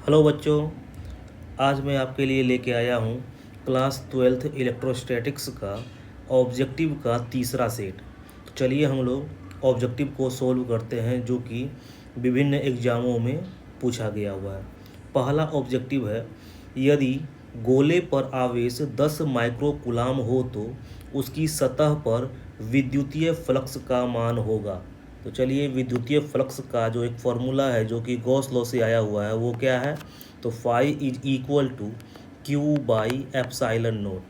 Hello बच्चों, आज मैं आपके लिए लेके आया हूँ क्लास 12th इलेक्ट्रोस्टैटिक्स का ऑब्जेक्टिव का तीसरा सेट। तो चलिए हम लोग ऑब्जेक्टिव को सोल्व करते हैं जो कि विभिन्न एग्जामों में पूछा गया हुआ है। पहला ऑब्जेक्टिव है, यदि गोले पर आवेश 10 माइक्रोकूलाम हो तो उसकी सतह पर विद्युतीय फ्लक्स का मान होगा। तो चलिए, विद्युतीय फ्लक्स का जो एक फॉर्मूला है जो कि गॉस लॉ से आया हुआ है वो क्या है, तो phi is equal to Q by epsilon not.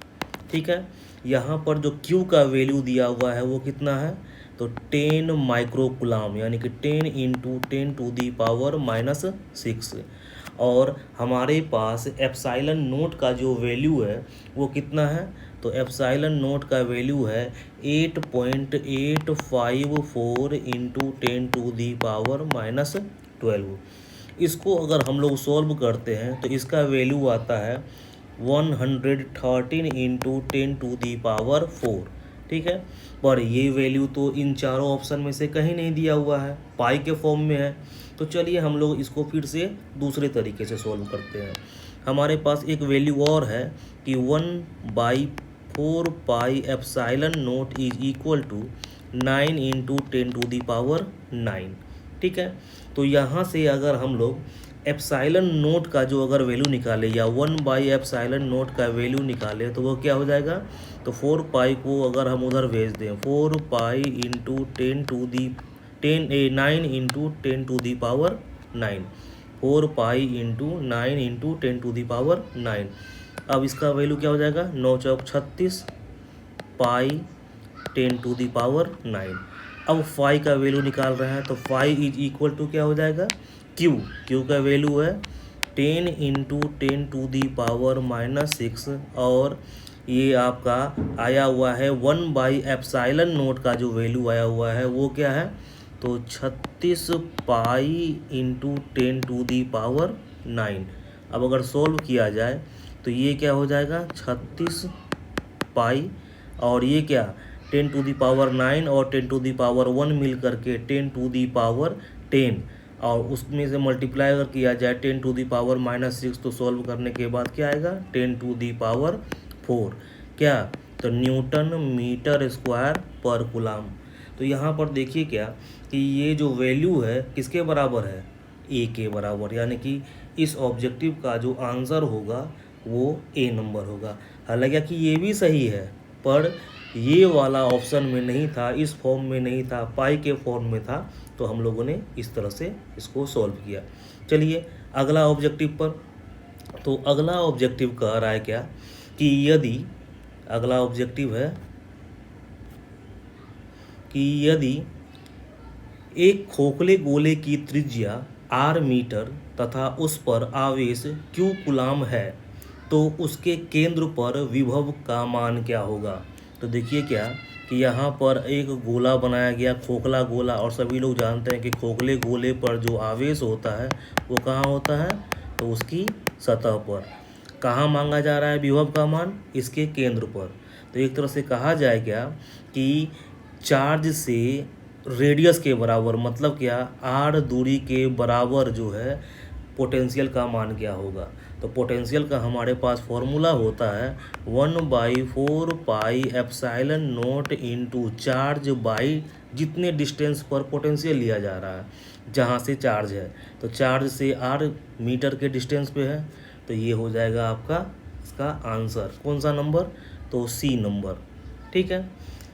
ठीक है, यहाँ पर जो क्यू का वैल्यू दिया हुआ है वो कितना है, तो 10 माइक्रोकुलाम यानी कि 10 इंटू 10⁻⁻⁶। और हमारे पास एप्साइलन नोट का जो वैल्यू है वो कितना है, तो एप्साइलन नोट का वैल्यू है 8.854 इंटू 10⁻⁻12। इसको अगर हम लोग सॉल्व करते हैं तो इसका वैल्यू आता है 113 इंटू 10⁴। ठीक है, पर ये वैल्यू तो इन चारों ऑप्शन में से कहीं नहीं दिया हुआ है, पाई के फॉर्म में है। तो चलिए हम लोग इसको फिर से दूसरे तरीके से सॉल्व करते हैं। हमारे पास एक वैल्यू और है कि 1/4 pi epsilon not is equal to 9 into 10⁹। ठीक है, तो यहाँ से अगर हम लोग एप्साइलन नोट का जो अगर वैल्यू निकाले या 1/एप्साइलन नोट का वैल्यू निकाले तो वो क्या हो जाएगा, तो 4 पाई को अगर हम उधर भेज दें 4 pi into 9 into 10⁹, 4 pi into 9 into 10⁹। अब इसका वैल्यू क्या हो जाएगा, 9 चौक 36 पाई 10⁹। अब फाई का वैल्यू निकाल रहे हैं तो फाई इज इक्वल टू क्या हो जाएगा, क्यू का वैल्यू है 10 इंटू 10⁻⁻6। और ये आपका आया हुआ है 1/एप्साइलन नोट का जो वैल्यू आया हुआ है वो क्या है, तो 36 पाई इंटू 10⁹। अब अगर सोल्व किया जाए तो ये क्या हो जाएगा, 36 पाई और ये क्या 10⁹ और 10⁻1 मिल करके 10⁻10, और उसमें से मल्टीप्लाई अगर किया जाए 10⁻⁻6 तो सॉल्व करने के बाद क्या आएगा 10⁴। क्या, तो न्यूटन मीटर स्क्वायर पर कूलाम। तो यहाँ पर देखिए क्या कि ये जो वैल्यू है किसके बराबर है, ए के बराबर, यानी कि इस ऑब्जेक्टिव का जो आंसर होगा वो ए नंबर होगा। हालांकि ये भी सही है पर ये वाला ऑप्शन में नहीं था, इस फॉर्म में नहीं था, पाई के फॉर्म में था, तो हम लोगों ने इस तरह से इसको सॉल्व किया। चलिए अगला ऑब्जेक्टिव पर। तो अगला ऑब्जेक्टिव कह रहा है क्या कि यदि अगला ऑब्जेक्टिव है कि यदि एक खोखले गोले की त्रिज्या r मीटर तथा उस पर आवेश q कूलाम है तो उसके केंद्र पर विभव का मान क्या होगा। तो देखिए क्या कि यहाँ पर एक गोला बनाया गया, खोखला गोला, और सभी लोग जानते हैं कि खोखले गोले पर जो आवेश होता है वो कहाँ होता है, तो उसकी सतह पर। कहाँ मांगा जा रहा है विभव का मान, इसके केंद्र पर। तो एक तरह से कहा जाए क्या कि चार्ज से रेडियस के बराबर, मतलब क्या, r दूरी के बराबर जो है पोटेंशियल का मान क्या होगा। तो पोटेंशियल का हमारे पास फॉर्मूला होता है 1/4 pi epsilon note into charge by जितने डिस्टेंस पर पोटेंशियल लिया जा रहा है, जहाँ से चार्ज है। तो चार्ज से r मीटर के डिस्टेंस पे है, तो ये हो जाएगा आपका इसका आंसर। कौन सा नंबर, तो सी नंबर। ठीक है,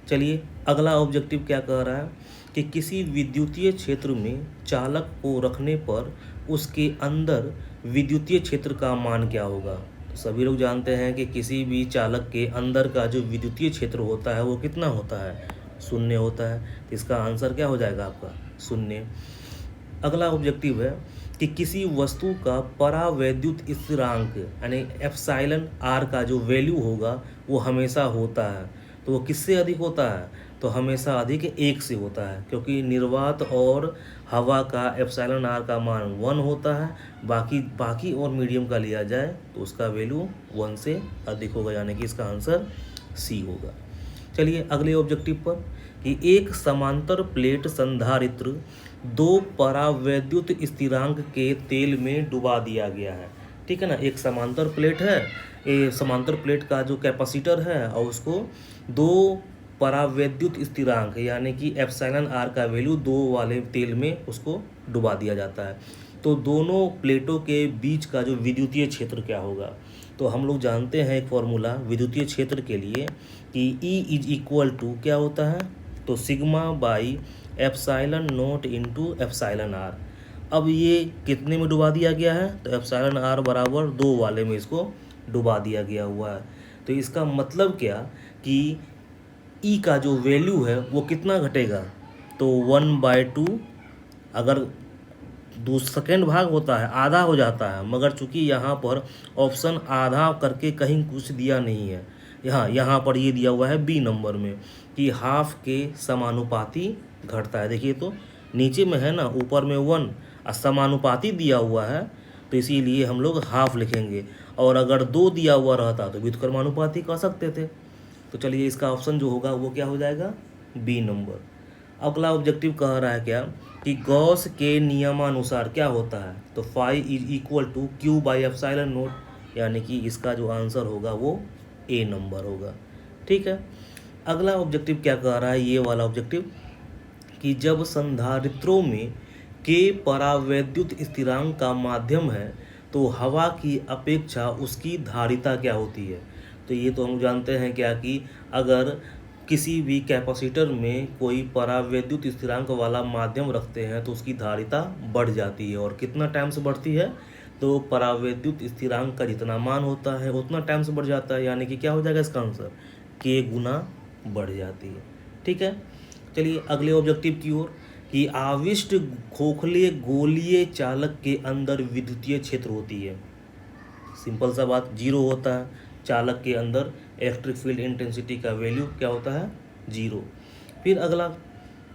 चलिए अगला ऑब्जेक्टिव क्या कह रहा है कि किसी विद्युतीय क्षेत्र में चालक को रखने पर उसके अंदर विद्युतीय क्षेत्र का मान क्या होगा। तो सभी लोग जानते हैं कि किसी भी चालक के अंदर का जो विद्युतीय क्षेत्र होता है वो कितना होता है, शून्य होता है। तो इसका आंसर क्या हो जाएगा आपका, शून्य। अगला ऑब्जेक्टिव है कि किसी वस्तु का परावैद्युत स्थिरांक यानी एप्साइलन आर का जो वैल्यू होगा वो हमेशा होता है। तो वो किससे अधिक होता है, तो हमेशा अधिक 1 से होता है, क्योंकि निर्वात और हवा का एप्सिलॉन आर का मान 1 होता है। बाकी और मीडियम का लिया जाए तो उसका वैल्यू 1 से अधिक होगा, यानी कि इसका आंसर सी होगा। चलिए अगले ऑब्जेक्टिव पर कि एक समांतर प्लेट संधारित्र दो परावैद्युत स्थिरांक के तेल में डुबा दिया गया है। ठीक है ना, एक समांतर प्लेट है, ये समांतर प्लेट का जो कैपेसिटर है और उसको दो परावैद्युत स्थिरांक यानी कि एप्सिलॉन आर का वैल्यू 2 वाले तेल में उसको डुबा दिया जाता है। तो दोनों प्लेटों के बीच का जो विद्युतीय क्षेत्र क्या होगा, तो हम लोग जानते हैं एक फॉर्मूला विद्युतीय क्षेत्र के लिए कि E इज इक्वल टू क्या होता है, तो sigma by epsilon not into epsilon R. अब ये कितने में डुबा दिया गया है, तो एप्सिलॉन आर बराबर 2 वाले में इसको डुबा दिया गया हुआ है। तो इसका मतलब क्या कि ई का जो वैल्यू है वो कितना घटेगा, तो 1/2, अगर सेकेंड भाग होता है आधा हो जाता है, मगर चूंकि यहाँ पर ऑप्शन आधा करके कहीं कुछ दिया नहीं है, यहाँ पर ये दिया हुआ है बी नंबर में कि हाफ के समानुपाती घटता है। देखिए तो नीचे में है ना, ऊपर में 1 और समानुपाती दिया हुआ है, तो इसीलिए हम लोग हाफ लिखेंगे। और अगर 2 दिया हुआ रहता तो व्युत्क्रमानुपाती कह सकते थे। तो चलिए इसका ऑप्शन जो होगा वो क्या हो जाएगा, बी नंबर। अगला ऑब्जेक्टिव कह रहा है क्या कि गॉस के नियमानुसार क्या होता है, तो phi is equal to Q by epsilon not, यानी कि इसका जो आंसर होगा वो ए नंबर होगा। ठीक है, अगला ऑब्जेक्टिव क्या कह रहा है, ये वाला ऑब्जेक्टिव कि जब संधारित्रों में के परावैद्युत स्थिरांक का माध्यम है तो हवा की अपेक्षा उसकी धारिता क्या होती है। तो ये तो हम जानते हैं क्या कि अगर किसी भी कैपेसिटर में कोई परावैद्युत स्थिरांक वाला माध्यम रखते हैं तो उसकी धारिता बढ़ जाती है। और कितना टाइम से बढ़ती है, तो परावैद्युत स्थिरांक का जितना मान होता है उतना टाइम से बढ़ जाता है, यानी कि क्या हो जाएगा इसका आंसर, के गुना बढ़ जाती है। ठीक है, चलिए अगले ऑब्जेक्टिव की ओर कि आविष्ट खोखले गोलीय चालक के अंदर विद्युतीय क्षेत्र होती है। सिंपल सा बात, 0 होता है चालक के अंदर, इलेक्ट्रिक फील्ड इंटेंसिटी का वैल्यू क्या होता है, 0। फिर अगला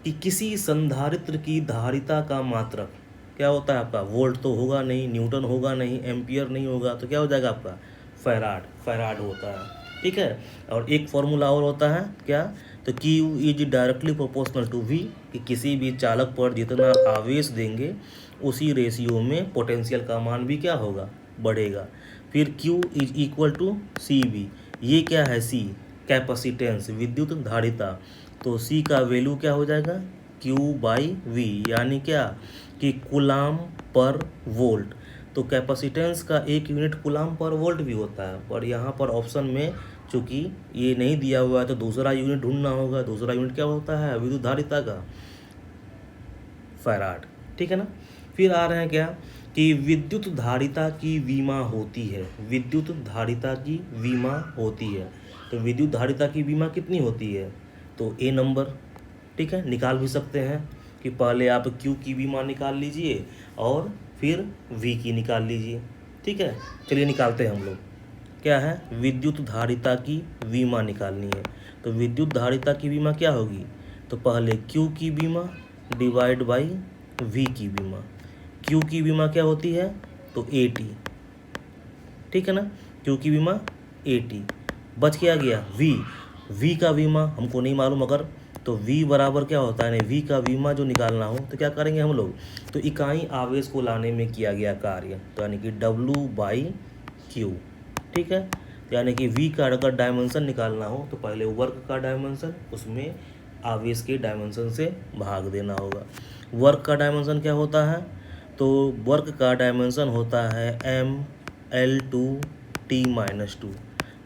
कि किसी संधारित्र की धारिता का मात्रक क्या होता है आपका, वोल्ट तो होगा नहीं, न्यूटन होगा नहीं, एम्पियर नहीं होगा, तो क्या हो जाएगा आपका फैराड होता है। ठीक है, और एक फॉर्मूला और होता है क्या, तो Q is directly proportional to V, कि किसी भी चालक पर जितना आवेश देंगे उसी रेशियो में पोटेंशियल का मान भी क्या होगा, बढ़ेगा। फिर Q is equal to CV, ये क्या है C, कैपेसिटेंस विद्युत धारिता, तो C का वैल्यू क्या हो जाएगा, Q बाई V, यानी क्या कि कूलाम पर वोल्ट। तो कैपेसिटेंस का एक यूनिट कूलाम पर वोल्ट भी होता है, पर यहाँ पर ऑप्शन में चूँकि ये नहीं दिया हुआ है तो दूसरा यूनिट ढूंढना होगा। दूसरा यूनिट क्या होता है, विद्युत धारिता का फैराड। ठीक है ना, फिर आ रहे हैं क्या कि विद्युत धारिता की विमा होती है, विद्युत धारिता की विमा होती है। तो विद्युत धारिता की विमा कितनी होती है, तो ए नंबर। ठीक है, निकाल भी सकते हैं कि पहले आप Q की विमा निकाल लीजिए और फिर V की निकाल लीजिए। ठीक है, चलिए निकालते हैं हम लोग। क्या है, विद्युत धारिता की विमा निकालनी है। तो विद्युत धारिता की विमा क्या होगी, तो पहले Q की विमा डिवाइड बाई V की विमा। Q की विमा क्या होती है, तो 80। ठीक है ना, Q की विमा 80, बच क्या गया V का विमा हमको नहीं मालूम, अगर तो V बराबर क्या होता है, V का विमा जो निकालना हो तो क्या करेंगे हम लोग, तो इकाई आवेश को लाने में किया गया कार्य, तो यानी कि W/Q। ठीक है, यानी कि V का अगर डायमेंशन निकालना हो तो पहले वर्क का डायमेंशन, उसमें आवेश के डायमेंशन से भाग देना होगा। वर्क का डायमेंशन क्या होता है, तो वर्क का डायमेंशन होता है ML/T-2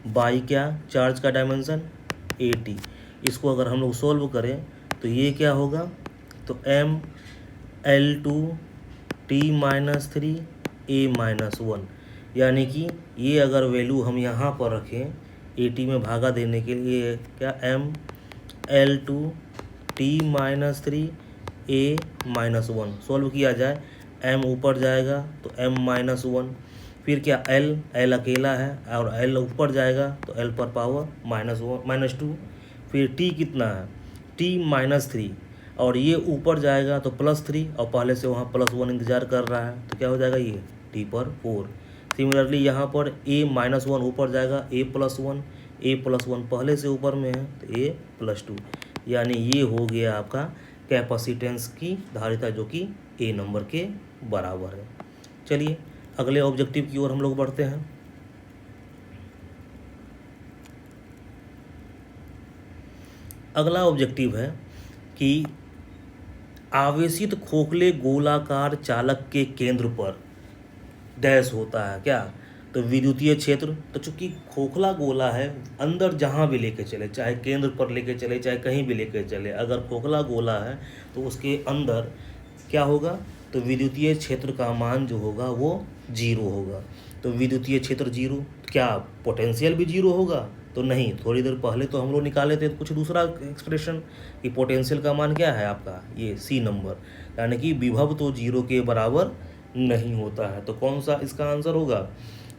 बाई क्या, चार्ज का डायमेंशन 80। इसको अगर हम लोग सोल्व करें तो ये क्या होगा, तो ML/T-3A-1, यानी कि ये अगर वैल्यू हम यहाँ पर रखें 80 में भागा देने के लिए, क्या ML/T-3A-1 सोल्व किया जाए, M ऊपर जाएगा तो M-1, फिर क्या L अकेला है और L ऊपर जाएगा तो L पर पावर -2, फिर T कितना है, T-3, और ये ऊपर जाएगा तो +3, और पहले से वहाँ +1 इंतजार कर रहा है तो क्या हो जाएगा, ये T पर 4। सिमिलरली यहाँ पर A-1 ऊपर जाएगा, A+1 पहले से ऊपर में है तो A+2, यानी ये हो गया आपका कैपेसिटेंस की धारिता जो कि ए नंबर के बराबर है। चलिए अगले ऑब्जेक्टिव की ओर हम लोग बढ़ते हैं। अगला ऑब्जेक्टिव है कि आवेशित खोखले गोलाकार चालक के केंद्र पर डैश होता है क्या, तो विद्युतीय क्षेत्र। तो चूंकि खोखला गोला है, अंदर जहाँ भी लेके चले, चाहे केंद्र पर लेके चले चाहे कहीं भी लेके चले, अगर खोखला गोला है तो उसके अंदर क्या होगा, तो विद्युतीय क्षेत्र का मान जो होगा वो जीरो होगा। तो विद्युतीय क्षेत्र जीरो, क्या पोटेंशियल भी जीरो होगा, तो नहीं। थोड़ी देर पहले तो हम लोग निकाले थे कुछ दूसरा एक्सप्रेशन कि पोटेंशियल का मान क्या है आपका, ये सी नंबर, यानी कि विभव तो जीरो के बराबर नहीं होता है। तो कौन सा इसका आंसर होगा,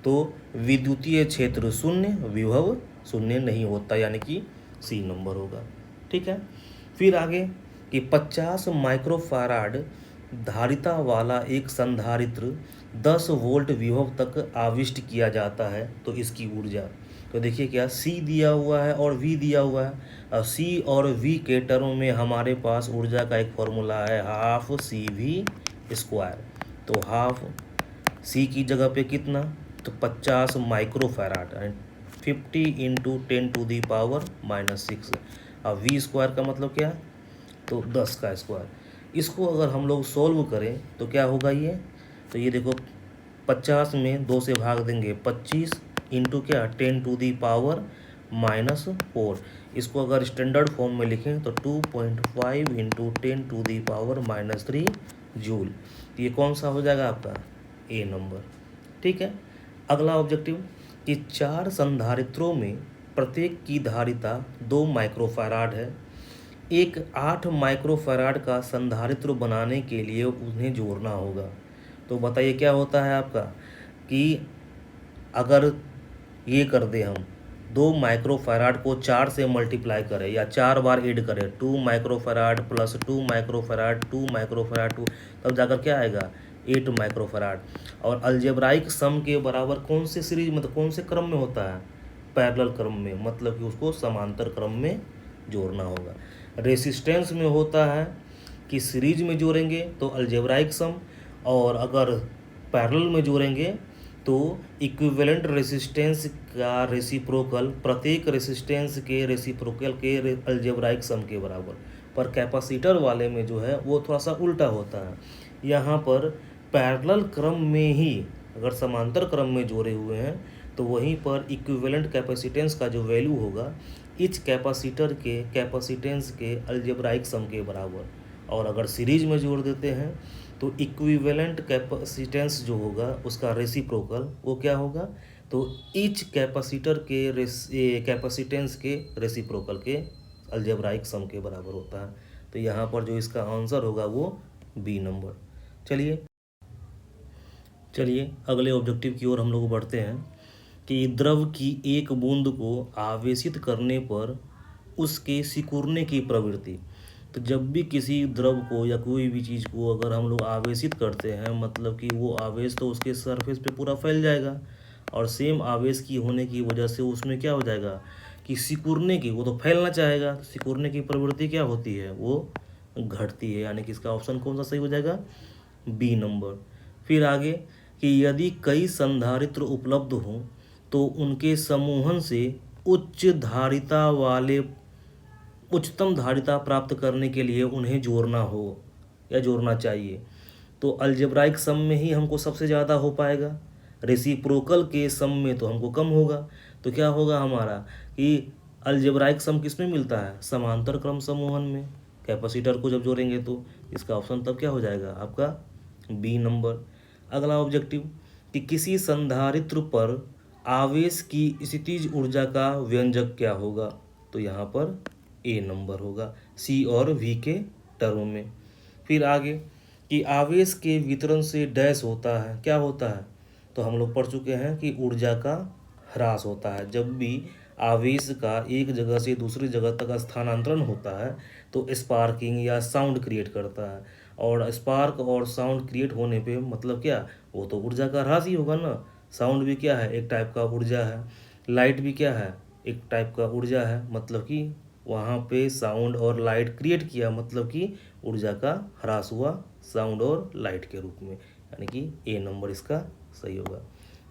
तो विद्युतीय क्षेत्र शून्य, विभव शून्य नहीं होता, यानी कि सी नंबर होगा। ठीक है, फिर आगे कि 50 माइक्रोफैराड धारिता वाला एक संधारित्र 10 वोल्ट विभव तक आविष्ट किया जाता है, तो इसकी ऊर्जा। तो देखिए क्या C दिया हुआ है और V दिया हुआ है। अब C और V के टर्म में हमारे पास ऊर्जा का एक फॉर्मूला है हाफ CV²। तो हाफ C की जगह पे कितना, तो 50 माइक्रोफैराड, 50 इंटू 10⁻⁻6। अब V² का मतलब क्या, तो 10 का स्क्वायर। इसको अगर हम लोग सॉल्व करें तो क्या होगा ये, तो ये देखो 50 में 2 से भाग देंगे 25 इंटू क्या 10⁻⁻4। इसको अगर स्टैंडर्ड फॉर्म में लिखें तो 2.5 इंटू 10⁻⁻3 जूल। ये कौन सा हो जाएगा आपका, ए नंबर। ठीक है, अगला ऑब्जेक्टिव कि 4 संधारित्रों में प्रत्येक की धारिता 2 माइक्रोफैराड है। एक 8 माइक्रोफैराड का संधारित्र बनाने के लिए उन्हें जोड़ना होगा। तो बताइए क्या होता है आपका, कि अगर ये कर दे हम 2 माइक्रोफैराड को 4 से मल्टीप्लाई करें या 4 बार ऐड करें, 2 माइक्रोफैराड प्लस 2 माइक्रोफैराड 2 माइक्रोफैराड 2, तब जाकर क्या आएगा 8 माइक्रोफैराड। और अलजेब्राइक सम के बराबर कौन से सीरीज, मतलब कौन से क्रम में होता है, पैरेलल क्रम में, मतलब कि उसको समांतर क्रम में जोड़ना होगा। रेसिस्टेंस में होता है कि सीरीज में जोड़ेंगे तो अलजेब्राइक सम, और अगर पैरेलल में जोड़ेंगे तो इक्विवेलेंट रेसिस्टेंस का रेसिप्रोकल प्रत्येक रेसिस्टेंस के रेसिप्रोकल के अलजेब्राइक सम के बराबर। पर कैपेसिटर वाले में जो है वो थोड़ा सा उल्टा होता है। यहाँ पर पैरेलल क्रम में ही अगर समांतर क्रम में जोड़े हुए हैं तो वहीं पर इक्विवेलेंट कैपेसिटेंस का जो वैल्यू होगा इच कैपेसिटर के कैपेसिटेंस के अलजेब्राइक सम के बराबर। और अगर सीरीज में जोड़ देते हैं तो इक्विवेलेंट कैपेसिटेंस जो होगा उसका रेसिप्रोकल वो क्या होगा, तो ईच कैपेसिटर के कैपेसिटेंस के रेसिप्रोकल के अलजेब्राइक सम के बराबर होता है। तो यहाँ पर जो इसका आंसर होगा वो बी नंबर। चलिए अगले ऑब्जेक्टिव की ओर हम लोग बढ़ते हैं कि द्रव की एक बूंद को आवेशित करने पर उसके सिकुड़ने की प्रवृत्ति। तो जब भी किसी द्रव को या कोई भी चीज़ को अगर हम लोग आवेशित करते हैं, मतलब कि वो आवेश तो उसके सरफेस पे पूरा फैल जाएगा, और सेम आवेश की होने की वजह से उसमें क्या हो जाएगा कि सिकुड़ने की, वो तो फैलना चाहेगा, सिकुड़ने की प्रवृत्ति क्या होती है, वो घटती है। यानी कि इसका ऑप्शन कौन सा सही हो जाएगा, बी नंबर। फिर आगे कि यदि कई संधारित्र उपलब्ध हों तो उनके समूहन से उच्च धारिता वाले उच्चतम धारिता प्राप्त करने के लिए उन्हें जोड़ना हो या जोड़ना चाहिए। तो अलजेब्राइक सम में ही हमको सबसे ज़्यादा हो पाएगा, रेसिप्रोकल के सम में तो हमको कम होगा। तो क्या होगा हमारा कि अलजेब्राइक सम किस में मिलता है, समांतर क्रम समूहन में, कैपेसिटर को जब जोड़ेंगे तो इसका ऑप्शन तब क्या हो जाएगा आपका बी नंबर। अगला ऑब्जेक्टिव कि किसी संधारित्र पर आवेश की स्थितिज ऊर्जा का व्यंजक क्या होगा, तो यहाँ पर ए नंबर होगा, सी और वी के टर्म में। फिर आगे कि आवेश के वितरण से डैश होता है, क्या होता है, तो हम लोग पढ़ चुके हैं कि ऊर्जा का ह्रास होता है। जब भी आवेश का एक जगह से दूसरी जगह तक स्थानांतरण होता है तो स्पार्किंग या साउंड क्रिएट करता है, और स्पार्क और साउंड क्रिएट होने पे मतलब क्या, वो तो ऊर्जा का ह्रास ही होगा ना। साउंड भी क्या है, एक टाइप का ऊर्जा है, लाइट भी क्या है, एक टाइप का ऊर्जा है, मतलब कि वहाँ पे साउंड और लाइट क्रिएट किया मतलब कि ऊर्जा का ह्रास हुआ साउंड और लाइट के रूप में, यानी कि ए नंबर इसका सही होगा।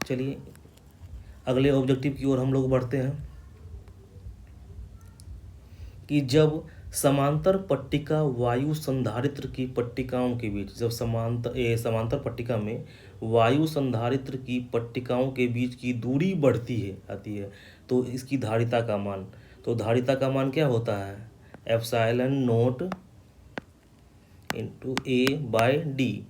चलिए अगले ऑब्जेक्टिव की ओर हम लोग बढ़ते हैं कि जब समांतर पट्टिका वायु संधारित्र की पट्टिकाओं के बीच, जब समांतर पट्टिका में वायु संधारित्र की पट्टिकाओं के बीच की दूरी बढ़ती है आती है, तो इसकी धारिता का मान, तो धारिता का मान क्या होता है, एप्सिलॉन नोट इंटू ए बाय डी।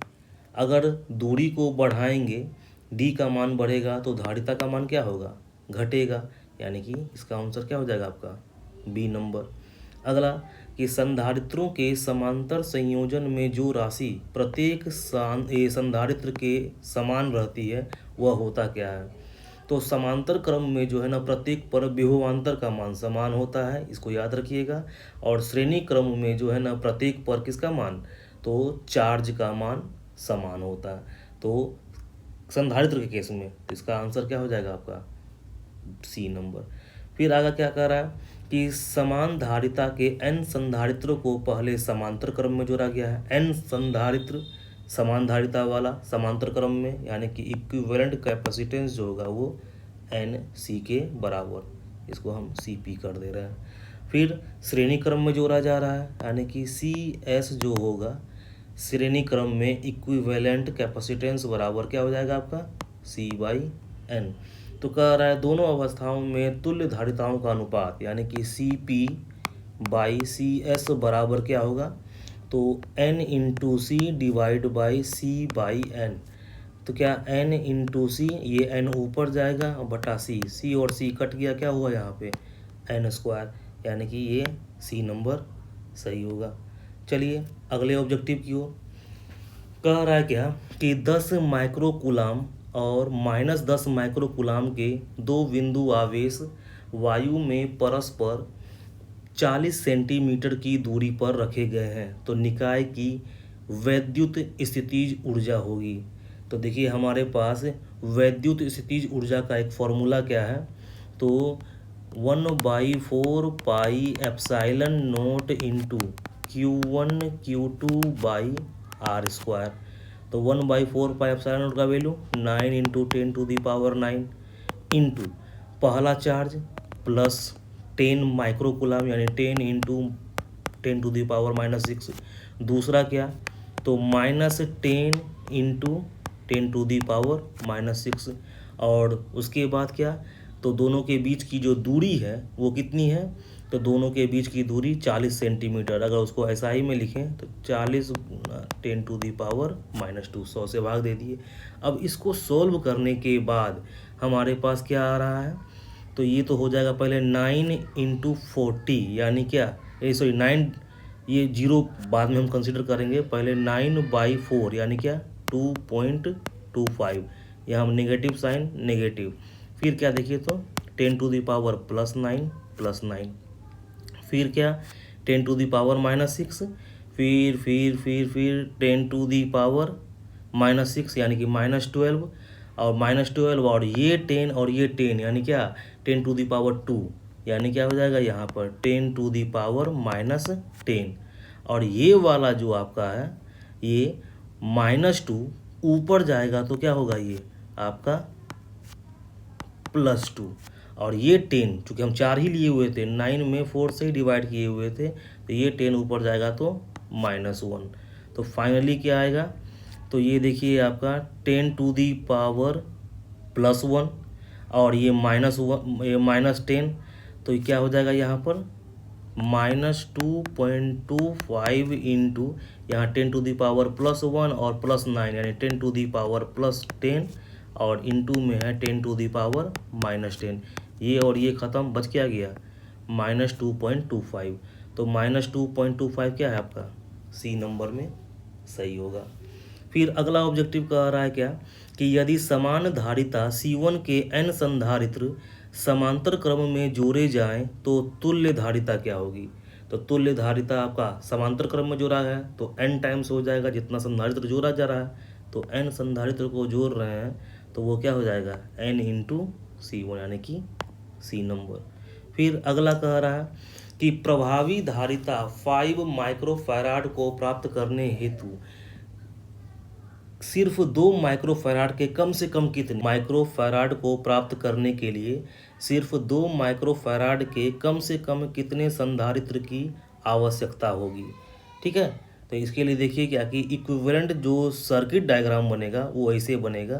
अगर दूरी को बढ़ाएंगे डी का मान बढ़ेगा तो धारिता का मान क्या होगा, घटेगा, यानी कि इसका आंसर क्या हो जाएगा आपका बी नंबर। अगला कि संधारित्रों के समांतर संयोजन में जो राशि प्रत्येक संधारित्र के समान रहती है वह होता क्या है। तो समांतर क्रम में जो है ना प्रत्येक पर विभवांतर का मान समान होता है, इसको याद रखिएगा। और श्रेणी क्रम में जो है ना प्रत्येक पर किसका मान, तो चार्ज का मान समान होता है। तो संधारित्र के केस में तो इसका आंसर क्या हो जाएगा आपका सी नंबर। फिर आगे क्या कह रहा है कि समान धारिता के n संधारित्रों को पहले समांतर क्रम में जोड़ा गया है। n संधारित्र समान धारिता वाला समांतर क्रम में, यानी कि इक्विवेलेंट कैपेसिटेंस जो होगा वो NC के बराबर, इसको हम CP कर दे रहे हैं। फिर श्रेणी क्रम में जोड़ा जा रहा है, यानी कि CS जो होगा श्रेणी क्रम में इक्विवेलेंट कैपेसिटेंस बराबर क्या हो जाएगा आपका C/N। तो कह रहा है दोनों अवस्थाओं में तुल्य धारिताओं का अनुपात, यानी कि CP/CS बराबर क्या होगा, तो N/C डिवाइड बाई C/N। तो क्या N/C, ये N ऊपर जाएगा और बटा C और C कट गया, क्या हुआ यहाँ पे N², यानी कि ये C नंबर सही होगा। चलिए अगले ऑब्जेक्टिव की ओर कह रहा है क्या कि 10 माइक्रोकूलाम और -10 माइक्रोकूलाम के दो बिंदु आवेश वायु में परस्पर 40 सेंटीमीटर की दूरी पर रखे गए हैं, तो निकाय की वैद्युत स्थितिज ऊर्जा होगी। तो देखिए हमारे पास वैद्युत स्थितिज ऊर्जा का एक फॉर्मूला क्या है, तो 1/4 pi epsilon note into Q1 Q2 by R²। तो 1/4 पाई एप्सिलॉन नोट का वैल्यू 9 इंटू 10⁹ इंटू पहला चार्ज प्लस 10 माइक्रोकूलाम यानी 10 इंटू 10⁻⁻6। दूसरा क्या, तो -10 इंटू 10⁻⁻6। और उसके बाद क्या, तो दोनों के बीच की जो दूरी है वो कितनी है, तो दोनों के बीच की दूरी 40 सेंटीमीटर। अगर उसको SI में लिखें तो 40 10⁻², 100 से भाग दे दिए। अब इसको सोल्व करने के बाद हमारे पास क्या आ रहा है, तो ये तो हो जाएगा पहले 9 इंटू 40, यानी क्या, सॉरी 9, ये जीरो बाद में हम कंसिडर करेंगे, पहले 9/4 यानी क्या 2.25, यहाँ हम नेगेटिव साइन नेगेटिव। फिर क्या देखिए तो 10⁻+9 +9, फिर क्या 10⁻⁻6, फिर 10⁻⁻6 यानी कि -12, और -12 और ये 10 और ये 10 यानी क्या 10⁻2, यानी क्या हो जाएगा यहाँ पर 10⁻−10। और ये वाला जो आपका है ये -2 ऊपर जाएगा तो क्या होगा ये आपका +2, और ये 10 चूँकि हम 4 ही लिए हुए थे, 9 में 4 से ही डिवाइड किए हुए थे, तो ये 10 ऊपर जाएगा तो -1। तो फाइनली क्या आएगा, तो ये देखिए आपका 10⁻+1 और ये -10, तो ये क्या हो जाएगा यहाँ पर -2.25 इंटू यहाँ 10⁻+1 और +9 यानी 10⁻+10 और इंटू में है 10⁻−10। ये और ये ख़त्म, बच क्या गया -2.25। तो -2.25 क्या है आपका सी नंबर में सही होगा। फिर अगला ऑब्जेक्टिव कह रहा है क्या कि यदि समान धारिता C1 के n संधारित्र समांतर क्रम में जोड़े जाएं तो तुल्य धारिता क्या होगी। तो तुल्य धारिता आपका समांतर क्रम में जोड़ा है तो n टाइम्स हो जाएगा, जितना संधारित्र जोड़ा जा रहा है, तो n संधारित्र को जोड़ रहे हैं तो वो क्या हो जाएगा n इंटू C1 यानी कि सी नंबर। फिर अगला कह रहा है कि प्रभावी धारिता 5 माइक्रोफैराड को प्राप्त करने हेतु सिर्फ 2 माइक्रोफैराड के कम से कम कितने माइक्रोफैराड को प्राप्त करने के लिए सिर्फ 2 माइक्रोफैराड के कम से कम कितने संधारित्र की आवश्यकता होगी। ठीक है, तो इसके लिए देखिए क्या कि इक्विवेलेंट जो सर्किट डायग्राम बनेगा वो ऐसे बनेगा।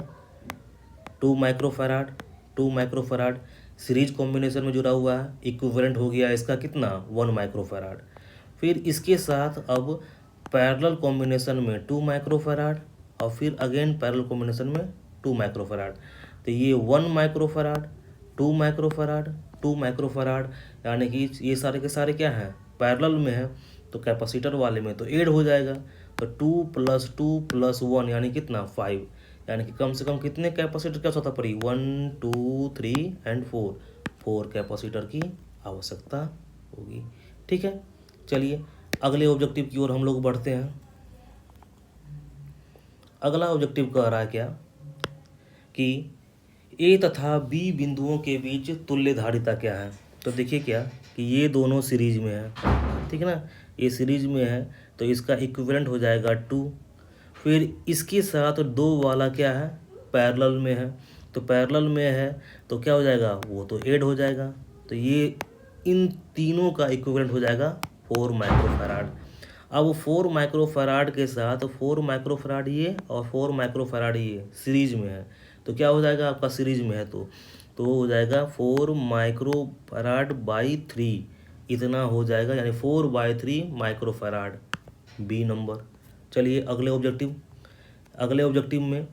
2 माइक्रोफैराड 2 माइक्रोफैराड सीरीज कॉम्बिनेशन में जुड़ा हुआ है, इक्विवेलेंट हो गया इसका कितना 1 माइक्रोफैराड। फिर इसके साथ अब पैरेलल कॉम्बिनेशन में 2 माइक्रोफैराड और फिर अगेन पैरेलल कॉम्बिनेशन में 2 माइक्रोफैराड। तो ये 1 माइक्रोफैराड 2 माइक्रोफैराड 2 माइक्रोफैराड, यानी कि ये सारे के सारे क्या हैं पैरेलल में है, तो कैपेसिटर वाले में तो ऐड हो जाएगा। तो 2 + 2 + 1 यानी कितना 5, यानी कि कम से कम कितने कैपेसिटर की आवश्यकता पड़ी 1 2 3 एंड 4 कैपेसिटर की आवश्यकता होगी। ठीक है, चलिए अगले ऑब्जेक्टिव की ओर हम लोग बढ़ते हैं। अगला ऑब्जेक्टिव कह रहा है क्या कि ए तथा बी बिंदुओं के बीच तुल्य धारिता क्या है। तो देखिए क्या कि ये दोनों सीरीज में है, ठीक है ना, ये सीरीज में है तो इसका इक्विवेलेंट हो जाएगा 2। फिर इसके साथ 2 वाला क्या है पैरेलल में है, तो पैरेलल में है तो क्या हो जाएगा वो तो ऐड हो जाएगा। तो ये इन तीनों का इक्विवेलेंट हो जाएगा 4 माइक्रोफैराड। अब 4 माइक्रोफैराड के साथ 4 माइक्रोफैराड ये और 4 माइक्रोफैराड ये सीरीज में है, तो क्या हो जाएगा आपका सीरीज में है तो हो जाएगा 4 माइक्रोफैराड बाई 3 इतना हो जाएगा, यानी 4/3 माइक्रोफैराड बी नंबर। चलिए अगले ऑब्जेक्टिव में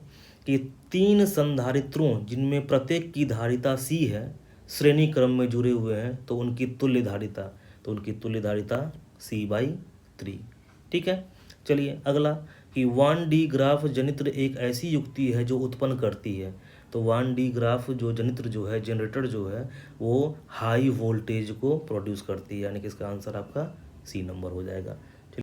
कि 3 संधारित्रों जिनमें प्रत्येक की धारिता C है श्रेणी क्रम में जुड़े हुए हैं तो उनकी तुल्य धारिता C/3। ठीक है, चलिए अगला कि 1D ग्राफ जनित्र एक ऐसी युक्ति है जो उत्पन्न करती है। तो 1D ग्राफ जो जनित्र जो है जनरेटर जो है वो हाई वोल्टेज को प्रोड्यूस करती है, यानी कि इसका आंसर आपका C नंबर हो जाएगा।